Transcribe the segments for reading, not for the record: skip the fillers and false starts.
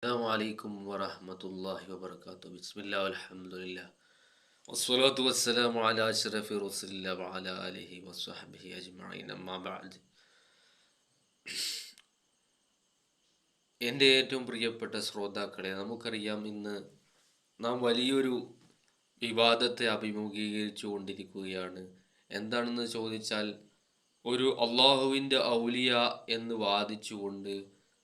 السلام عليكم ورحمة الله وبركاته. بسم الله والحمد لله والصلاة والسلام على أشرف رسول الله وعلى آله وصحبه أجمعين. أما بعد. എൻ്റെ ഏറ്റവും പ്രിയപ്പെട്ട ശ്രോതാക്കളെ, നമുക്കറിയാം ഇന്ന് നാം വലിയൊരു വിവാദത്തെ അഭിമുഖീകരിച്ചു കൊണ്ടിരിക്കുകയാണ്. എന്താണെന്ന് ചോദിച്ചാൽ, ഒരു അള്ളാഹുവിൻ്റെ ഔലിയ എന്ന് വാദിച്ചുകൊണ്ട്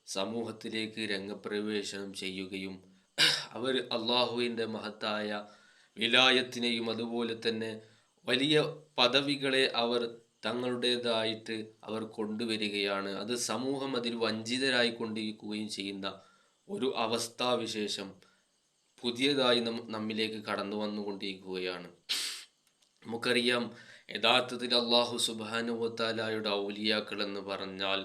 സമൂഹത്തിലേക്ക് രംഗപ്രവേശനം ചെയ്യുകയും അവർ അള്ളാഹുവിൻ്റെ മഹത്തായ വിലായത്തിനെയും അതുപോലെ തന്നെ വലിയ പദവികളെ അവർ തങ്ങളുടേതായിട്ട് അവർ കൊണ്ടുവരികയാണ്. അത് സമൂഹം അതിൽ വഞ്ചിതരായി കൊണ്ടിരിക്കുകയും ചെയ്യുന്ന ഒരു അവസ്ഥാവിശേഷം പുതിയതായി നമ്മിലേക്ക് കടന്നു വന്നുകൊണ്ടിരിക്കുകയാണ്. നമുക്കറിയാം, യഥാർത്ഥത്തിൽ അള്ളാഹു സുബ്ഹാനഹു വ തആലയുടെ ഔലിയാക്കൾ എന്ന് പറഞ്ഞാൽ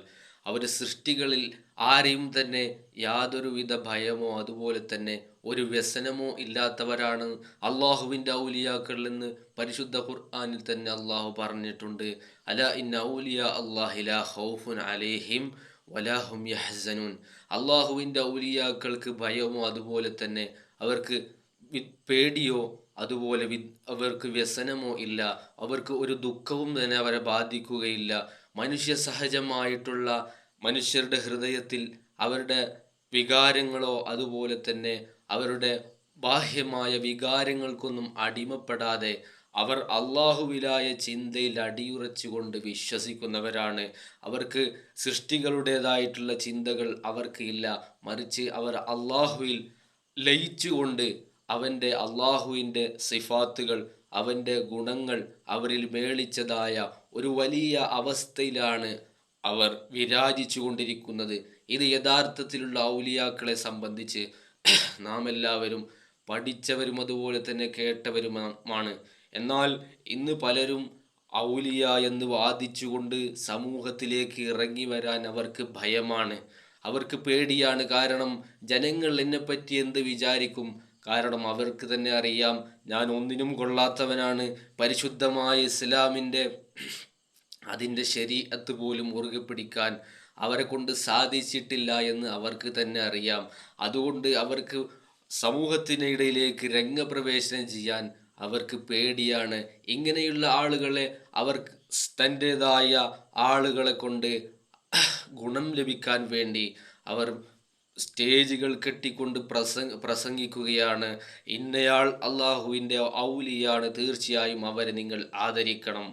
അവർ സൃഷ്ടികളിൽ ആരെയും തന്നെ യാതൊരുവിധ ഭയമോ അതുപോലെ തന്നെ ഒരു വ്യസനമോ ഇല്ലാത്തവരാണ് അള്ളാഹുവിൻ്റെ ഔലിയാക്കൾ എന്ന് പരിശുദ്ധ ഖുർആനിൽ തന്നെ അള്ളാഹു പറഞ്ഞിട്ടുണ്ട്. അല ഇന്ന ഔലിയ അല്ലാഹി ലാ ഖൗഫുൻ അലൈഹിം വലാ ഹും യഹ്സനൂൻ. അള്ളാഹുവിൻ്റെ ഔലിയാക്കൾക്ക് ഭയമോ അതുപോലെ തന്നെ അവർക്ക് പേടിയോ അതുപോലെ അവർക്ക് വ്യസനമോ ഇല്ല. അവർക്ക് ഒരു ദുഃഖവും തന്നെ അവരെ ബാധിക്കുകയില്ല. മനുഷ്യ സഹജമായിട്ടുള്ള മനുഷ്യരുടെ ഹൃദയത്തിൽ അവരുടെ വികാരങ്ങളോ അതുപോലെ തന്നെ അവരുടെ ബാഹ്യമായ വികാരങ്ങൾക്കൊന്നും അടിമപ്പെടാതെ അവർ അള്ളാഹുവിലായ ചിന്തയിൽ അടിയുറച്ചുകൊണ്ട് വിശ്വസിക്കുന്നവരാണ്. അവർക്ക് സൃഷ്ടികളുടേതായിട്ടുള്ള ചിന്തകൾ അവർക്ക് ഇല്ല. മറിച്ച് അവർ അള്ളാഹുവിൽ ലയിച്ചുകൊണ്ട് അവൻ്റെ അള്ളാഹുവിൻ്റെ സിഫാത്തുകൾ, അവൻ്റെ ഗുണങ്ങൾ അവരിൽ മേളിച്ചതായ ഒരു വലിയ അവസ്ഥയിലാണ് അവർ വിരാജിച്ചു കൊണ്ടിരിക്കുന്നത്. ഇത് യഥാർത്ഥത്തിലുള്ള ഔലിയാക്കളെ സംബന്ധിച്ച് നാം എല്ലാവരും പഠിച്ചവരും അതുപോലെ തന്നെ കേട്ടവരുമാണ്. എന്നാൽ ഇന്ന് പലരും ഔലിയ എന്ന് വാദിച്ചുകൊണ്ട് സമൂഹത്തിലേക്ക് ഇറങ്ങി വരാൻ അവർക്ക് ഭയമാണ്, അവർക്ക് പേടിയാണ്. കാരണം ജനങ്ങൾ എന്നെപ്പറ്റി എന്ത് വിചാരിക്കും? കാരണം അവർക്ക് തന്നെ അറിയാം, ഞാൻ ഒന്നിനും കൊള്ളാത്തവനാണ്. പരിശുദ്ധമായ ഇസ്ലാമിൻ്റെ അതിൻ്റെ ശരീഅത്ത് പോലും മുറുകെ പിടിക്കാൻ അവരെ കൊണ്ട് സാധിച്ചിട്ടില്ല എന്ന് അവർക്ക് തന്നെ അറിയാം. അതുകൊണ്ട് അവർക്ക് സമൂഹത്തിനിടയിലേക്ക് രംഗപ്രവേശനം ചെയ്യാൻ അവർക്ക് പേടിയാണ്. ഇങ്ങനെയുള്ള ആളുകളെ അവർ തൻ്റെതായ ആളുകളെ കൊണ്ട് ഗുണം ലഭിക്കാൻ വേണ്ടി അവർ സ്റ്റേജുകൾ കെട്ടിക്കൊണ്ട് പ്രസംഗിക്കുകയാണ്. ഇന്നയാൾ അള്ളാഹുവിൻ്റെ ഔലിയാണ്, തീർച്ചയായും അവരെ നിങ്ങൾ ആദരിക്കണം.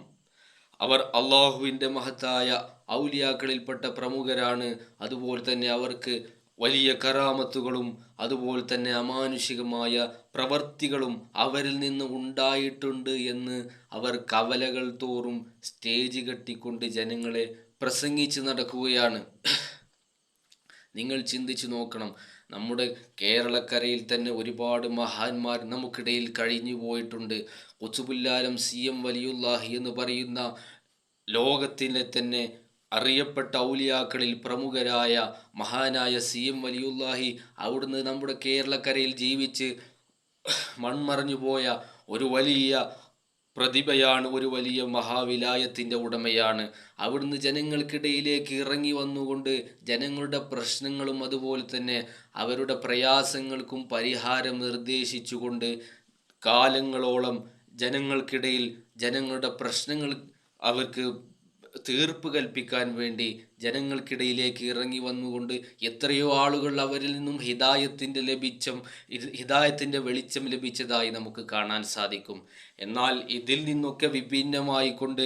അവർ അള്ളാഹുവിൻ്റെ മഹത്തായ ഔലിയാക്കളിൽപ്പെട്ട പ്രമുഖരാണ്. അതുപോലെ തന്നെ അവർക്ക് വലിയ കറാമത്തുകളും അതുപോലെ തന്നെ അമാനുഷികമായ പ്രവർത്തികളും അവരിൽ നിന്ന് ഉണ്ടായിട്ടുണ്ട് എന്ന് അവർ കവലകൾ തോറും സ്റ്റേജ് കെട്ടിക്കൊണ്ട് ജനങ്ങളെ പ്രസംഗിച്ച് നടക്കുകയാണ്. നിങ്ങൾ ചിന്തിച്ചു നോക്കണം, നമ്മുടെ കേരളക്കരയിൽ തന്നെ ഒരുപാട് മഹാന്മാർ നമുക്കിടയിൽ കഴിഞ്ഞു പോയിട്ടുണ്ട്. ഖുതുബുൽ സി.എം. വലിയുല്ലാഹി എന്ന് പറയുന്ന ലോകത്തിലെ തന്നെ അറിയപ്പെട്ട ഔലിയാക്കളിൽ പ്രമുഖരായ മഹാനായ സി.എം. വലിയുല്ലാഹി അവിടുന്ന് നമ്മുടെ കേരളക്കരയിൽ ജീവിച്ച് മൺമറഞ്ഞു പോയ ഒരു വലിയ പ്രതിഭയാണ്, ഒരു വലിയ മഹാവിലായത്തിൻ്റെ ഉടമയാണ്. അവിടുന്ന് ജനങ്ങൾക്കിടയിലേക്ക് ഇറങ്ങി വന്നുകൊണ്ട് ജനങ്ങളുടെ പ്രശ്നങ്ങളും അതുപോലെ തന്നെ അവരുടെ പ്രയാസങ്ങൾക്കും പരിഹാരം നിർദ്ദേശിച്ചുകൊണ്ട് കാലങ്ങളോളം ജനങ്ങൾക്കിടയിൽ ജനങ്ങളുടെ പ്രശ്നങ്ങൾ അവർക്ക് തീർപ്പ് കൽപ്പിക്കാൻ വേണ്ടി ജനങ്ങൾക്കിടയിലേക്ക് ഇറങ്ങി വന്നുകൊണ്ട് എത്രയോ ആളുകൾ അവരിൽ നിന്നും ഹിദായത്തിൻ്റെ വെളിച്ചം ലഭിച്ചതായി നമുക്ക് കാണാൻ സാധിക്കും. എന്നാൽ ഇതിൽ നിന്നൊക്കെ വിഭിന്നമായിക്കൊണ്ട്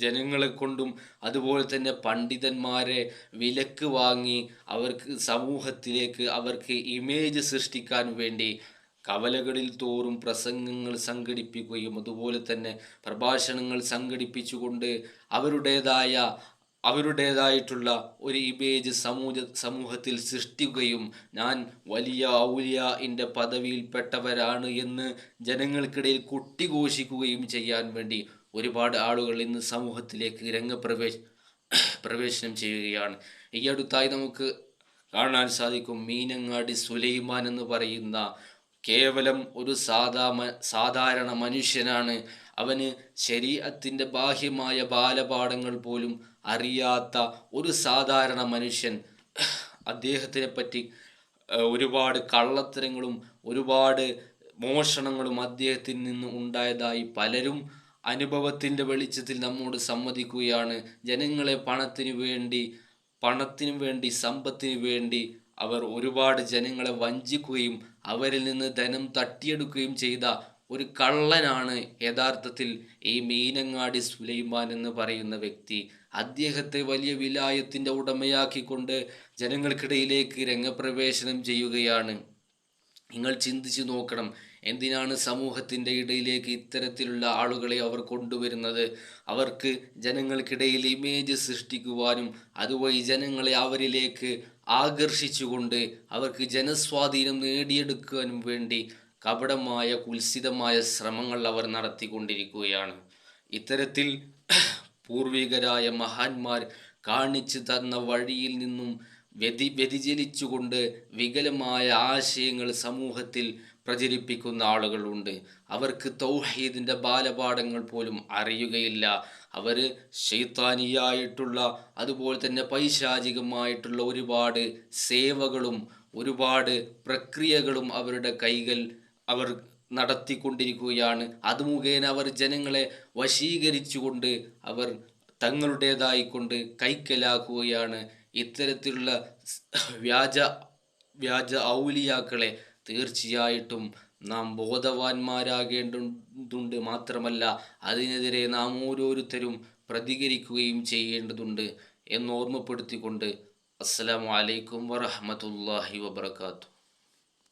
ജനങ്ങളെ കൊണ്ടും അതുപോലെ തന്നെ പണ്ഡിതന്മാരെ വിലക്ക് വാങ്ങി അവർക്ക് സമൂഹത്തിലേക്ക് അവർക്ക് ഇമേജ് സൃഷ്ടിക്കാൻ വേണ്ടി കവലകളിൽ തോറും പ്രസംഗങ്ങൾ സംഘടിപ്പിക്കുകയും അതുപോലെ തന്നെ പ്രഭാഷണങ്ങൾ സംഘടിപ്പിച്ചുകൊണ്ട് അവരുടേതായിട്ടുള്ള ഒരു ഇമേജ് സമൂഹത്തിൽ സൃഷ്ടിക്കുകയും ഞാൻ വലിയ ഔലിയാഇൻ്റെ പദവിയിൽപ്പെട്ടവരാണ് എന്ന് ജനങ്ങൾക്കിടയിൽ കൊട്ടിഘോഷിക്കുകയും ചെയ്യാൻ വേണ്ടി ഒരുപാട് ആളുകൾ ഇന്ന് സമൂഹത്തിലേക്ക് പ്രവേശനം ചെയ്യുകയാണ്. ഈ അടുത്തായി നമുക്ക് കാണാൻ സാധിക്കും, മീനങ്ങാടി സുലൈമാൻ എന്ന് പറയുന്ന കേവലം ഒരു സാധാരണ മനുഷ്യനാണ്. അവന് ശരീഅത്തിൻ്റെ ബാഹ്യമായ ബാലപാഠങ്ങൾ പോലും അറിയാത്ത ഒരു സാധാരണ മനുഷ്യൻ. അദ്ദേഹത്തിനെ പറ്റി ഒരുപാട് കള്ളത്തരങ്ങളും ഒരുപാട് മോഷണങ്ങളും അദ്ദേഹത്തിൽ നിന്ന് ഉണ്ടായതായി പലരും അനുഭവത്തിൻ്റെ വെളിച്ചത്തിൽ നമ്മോട് സമ്മതിക്കുകയാണ്. ജനങ്ങളെ പണത്തിനു വേണ്ടി സമ്പത്തിനു വേണ്ടി അവർ ഒരുപാട് ജനങ്ങളെ വഞ്ചിക്കുകയും അവരിൽ നിന്ന് ധനം തട്ടിയെടുക്കുകയും ചെയ്ത ഒരു കള്ളനാണ് യഥാർത്ഥത്തിൽ ഈ മീനങ്ങാടി സുലൈമാൻ എന്ന് പറയുന്ന വ്യക്തി. അദ്ദേഹത്തെ വലിയ വിലായത്തിൻ്റെ ഉടമയാക്കിക്കൊണ്ട് ജനങ്ങൾക്കിടയിലേക്ക് രംഗപ്രവേശനം ചെയ്യുകയാണ്. നിങ്ങൾ ചിന്തിച്ചു നോക്കണം, എന്തിനാണ് സമൂഹത്തിൻ്റെ ഇടയിലേക്ക് ഇത്തരത്തിലുള്ള ആളുകളെ അവർ കൊണ്ടുവരുന്നത്? അവർക്ക് ജനങ്ങൾക്കിടയിൽ ഇമേജ് സൃഷ്ടിക്കുവാനും അതുവഴി ജനങ്ങളെ അവരിലേക്ക് ആകർഷിച്ചുകൊണ്ട് അവർക്ക് ജനസ്വാധീനം നേടിയെടുക്കാനും വേണ്ടി കപടമായ കുൽസിതമായ ശ്രമങ്ങൾ അവർ നടത്തിക്കൊണ്ടിരിക്കുകയാണ്. ഇത്തരത്തിൽ പൂർവികരായ മഹാന്മാർ കാണിച്ചു തന്ന വഴിയിൽ നിന്നും വ്യതിചലിച്ചുകൊണ്ട് വികലമായ ആശയങ്ങൾ സമൂഹത്തിൽ പ്രചരിപ്പിക്കുന്ന ആളുകളുണ്ട്. അവർക്ക് തൗഹീദിൻ്റെ ബാലപാഠങ്ങൾ പോലും അറിയുകയില്ല. അവർ ശൈത്താനിയായിട്ടുള്ള അതുപോലെ തന്നെ പൈശാചികമായിട്ടുള്ള ഒരുപാട് സേവകളും ഒരുപാട് പ്രക്രിയകളും അവരുടെ കൈകൾ അവർ നടത്തിക്കൊണ്ടിരിക്കുകയാണ്. അത് മുഖേന അവർ ജനങ്ങളെ വശീകരിച്ചുകൊണ്ട് അവർ തങ്ങളുടേതായിക്കൊണ്ട് കൈക്കലാക്കുകയാണ്. ഇത്തരത്തിലുള്ള വ്യാജ ഔലിയാക്കളെ തീർച്ചയായിട്ടും നാം ബോധവാന്മാരാകേണ്ടതുണ്ട്. മാത്രമല്ല അതിനെതിരെ നാം ഓരോരുത്തരും പ്രതികരിക്കുകയും ചെയ്യേണ്ടതുണ്ട് എന്നോർമ്മപ്പെടുത്തിക്കൊണ്ട് അസ്സലാമു അലൈക്കും വറഹ്മത്തുള്ളാഹി വബറകാതുഹു.